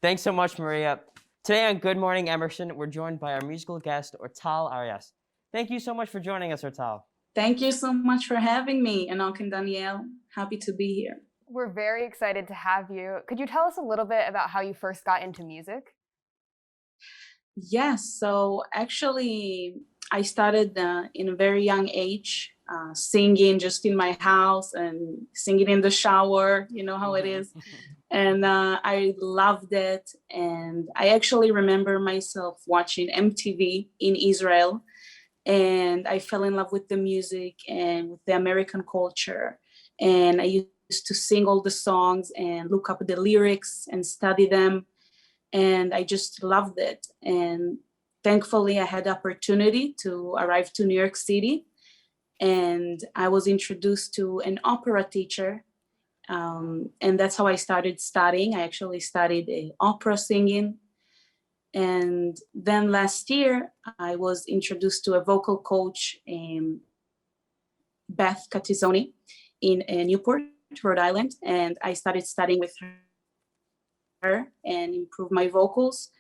Thanks so much, Maria. Today on Good Morning Emerson, we're joined by our musical guest, Ortal Arias. Thank you so much for joining us, Ortal. Thank you so much for having me, Enoch and Danielle. Happy to be here. We're very excited to have you. Could you tell us a little bit about how you first got into music? Yes, so actually, I started in a very young age, singing just in my house and singing in the shower. You know how it is. And I loved it. And I actually remember myself watching MTV in Israel. And I fell in love with the music and with the American culture. And I used to sing all the songs and look up the lyrics and study them. And I just loved it. And thankfully, I had the opportunity to arrive to New York City. And I was introduced to an opera teacher. And that's how I started studying. I actually studied opera singing. And then last year, I was introduced to a vocal coach, Beth Catizoni, in Newport, Rhode Island. And I started studying with her and improve my vocals.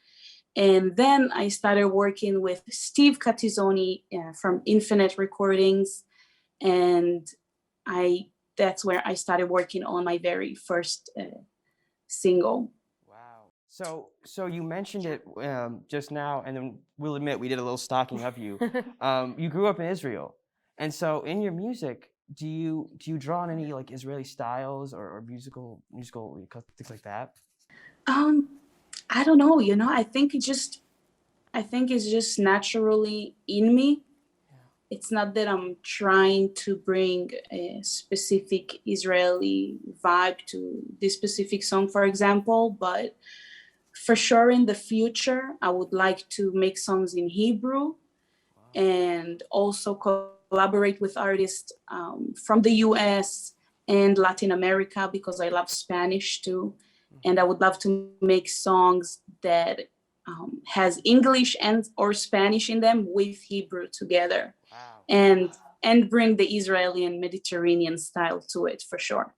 And then I started working with Steve Catizoni from Infinite Recordings. And that's where I started working on my very first single. Wow. So you mentioned it just now, and then we'll admit we did a little stalking of you. You grew up in Israel. And so in your music, do you draw on any like Israeli styles or musical things like that? I don't know, I think it's just naturally in me. It's not that I'm trying to bring a specific Israeli vibe to this specific song, for example, but for sure in the future, I would like to make songs in Hebrew and also collaborate with artists from the US and Latin America because I love Spanish too. And I would love to make songs that has English and or Spanish in them with Hebrew together. Wow. And bring the Israeli and Mediterranean style to it for sure.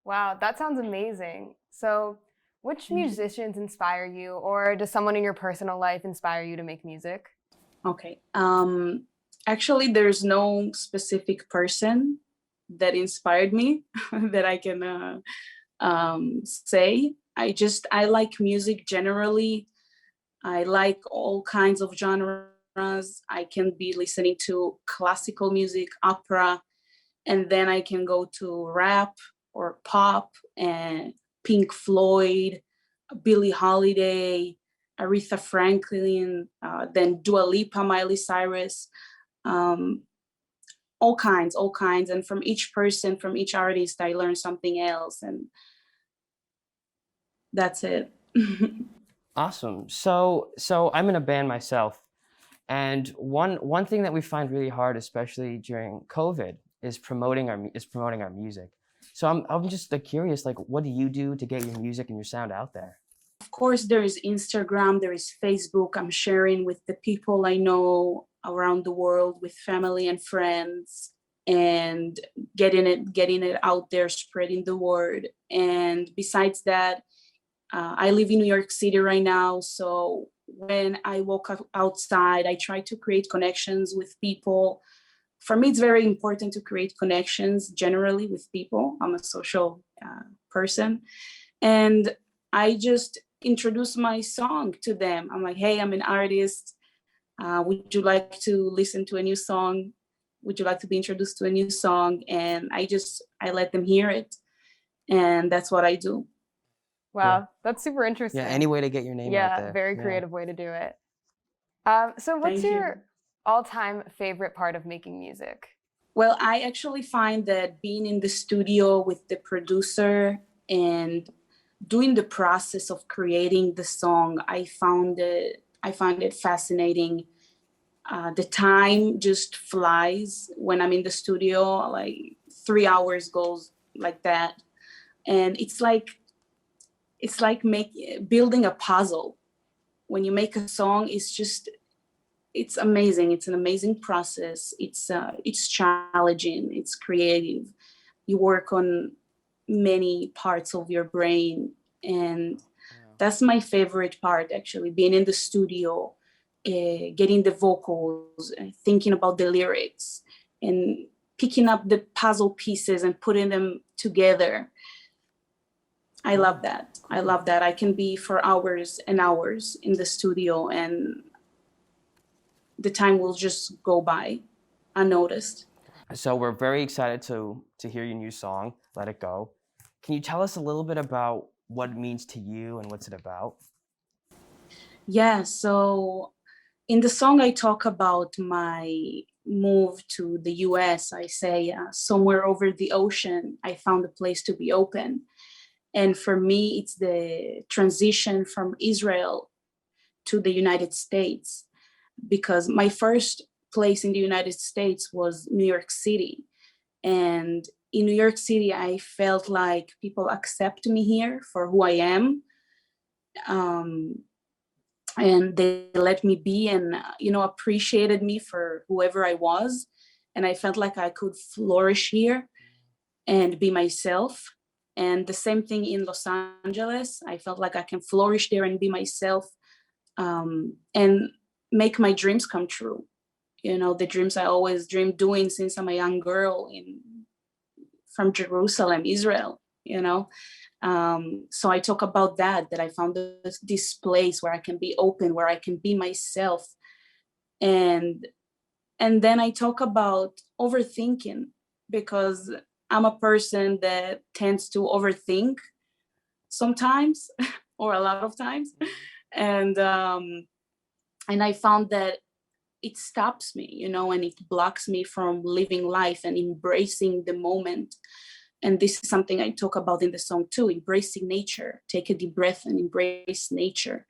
Wow, that sounds amazing. So which musicians inspire you, or does someone in your personal life inspire you to make music? Okay. Actually, there's no specific person that inspired me that I can say. I like music generally. I like all kinds of genres. I can be listening to classical music, opera, and then I can go to rap or pop and Pink Floyd, Billie Holiday, Aretha Franklin, then Dua Lipa, Miley Cyrus, all kinds. And from each person, from each artist, I learn something else. And that's it. Awesome. So I'm in a band myself, and one thing that we find really hard, especially during COVID, is promoting our music. So I'm just curious, like, what do you do to get your music and your sound out there? Of course, there is Instagram, there is Facebook. I'm sharing with the people I know around the world, with family and friends, and getting it out there, spreading the word. And besides that, I live in New York City right now, so when I walk outside, I try to create connections with people. For me, it's very important to create connections generally with people. I'm a social person. And I just introduce my song to them. I'm like, hey, I'm an artist. Would you like to listen to a new song? Would you like to be introduced to a new song? And I let them hear it. And that's what I do. Wow, that's super interesting. Yeah, any way to get your name out there. Yeah, very creative way to do it. So what's your all-time favorite part of making music? Well, I actually find that being in the studio with the producer and doing the process of creating the song, I find it fascinating. The time just flies when I'm in the studio, like 3 hours goes like that. And it's like building a puzzle. When you make a song, it's amazing. It's an amazing process. It's challenging. It's creative. You work on many parts of your brain, and That's my favorite part, actually, being in the studio, getting the vocals, thinking about the lyrics, and picking up the puzzle pieces and putting them together. I love that. I love that. I can be for hours and hours in the studio, and the time will just go by unnoticed. So we're very excited to hear your new song, Let It Go. Can you tell us a little bit about what it means to you and what's it about? Yeah, so in the song, I talk about my move to the US. I say, somewhere over the ocean, I found a place to be open. And for me, it's the transition from Israel to the United States, because my first place in the United States was New York City. And in New York City, I felt like people accept me here for who I am. And they let me be, and appreciated me for whoever I was. And I felt like I could flourish here and be myself. And the same thing in Los Angeles. I felt like I can flourish there and be myself, and make my dreams come true. The dreams I always dreamed doing since I'm a young girl from Jerusalem, Israel. So I talk about that I found this place where I can be open, where I can be myself. And then I talk about overthinking, because I'm a person that tends to overthink sometimes or a lot of times. And I found that it stops me, and it blocks me from living life and embracing the moment. And this is something I talk about in the song too, embracing nature. Take a deep breath and embrace nature.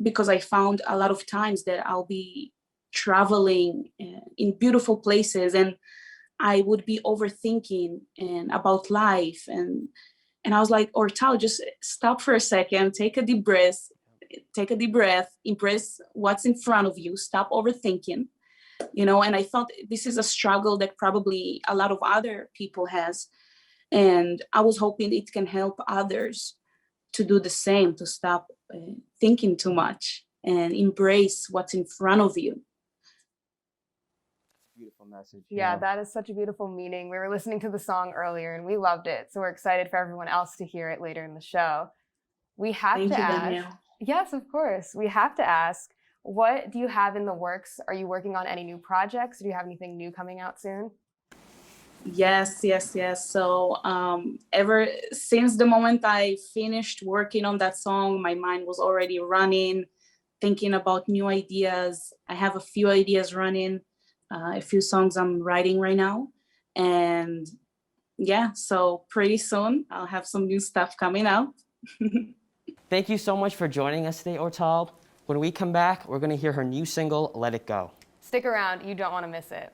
Because I found a lot of times that I'll be traveling in beautiful places, and I would be overthinking and about life. And I was like, Ortal, just stop for a second, take a deep breath, embrace what's in front of you, stop overthinking. And I thought this is a struggle that probably a lot of other people has. And I was hoping it can help others to do the same, to stop thinking too much and embrace what's in front of you. Beautiful message. Yeah, that is such a beautiful meaning. We were listening to the song earlier and we loved it. So we're excited for everyone else to hear it later in the show. We have Thank to you, ask. Danielle. Yes, of course. We have to ask, what do you have in the works? Are you working on any new projects? Do you have anything new coming out soon? Yes. So ever since the moment I finished working on that song, my mind was already running, thinking about new ideas. I have a few ideas running, a few songs I'm writing right now. And yeah, so pretty soon I'll have some new stuff coming out. Thank you so much for joining us today, Ortal. When we come back, we're going to hear her new single, Let It Go. Stick around. You don't want to miss it.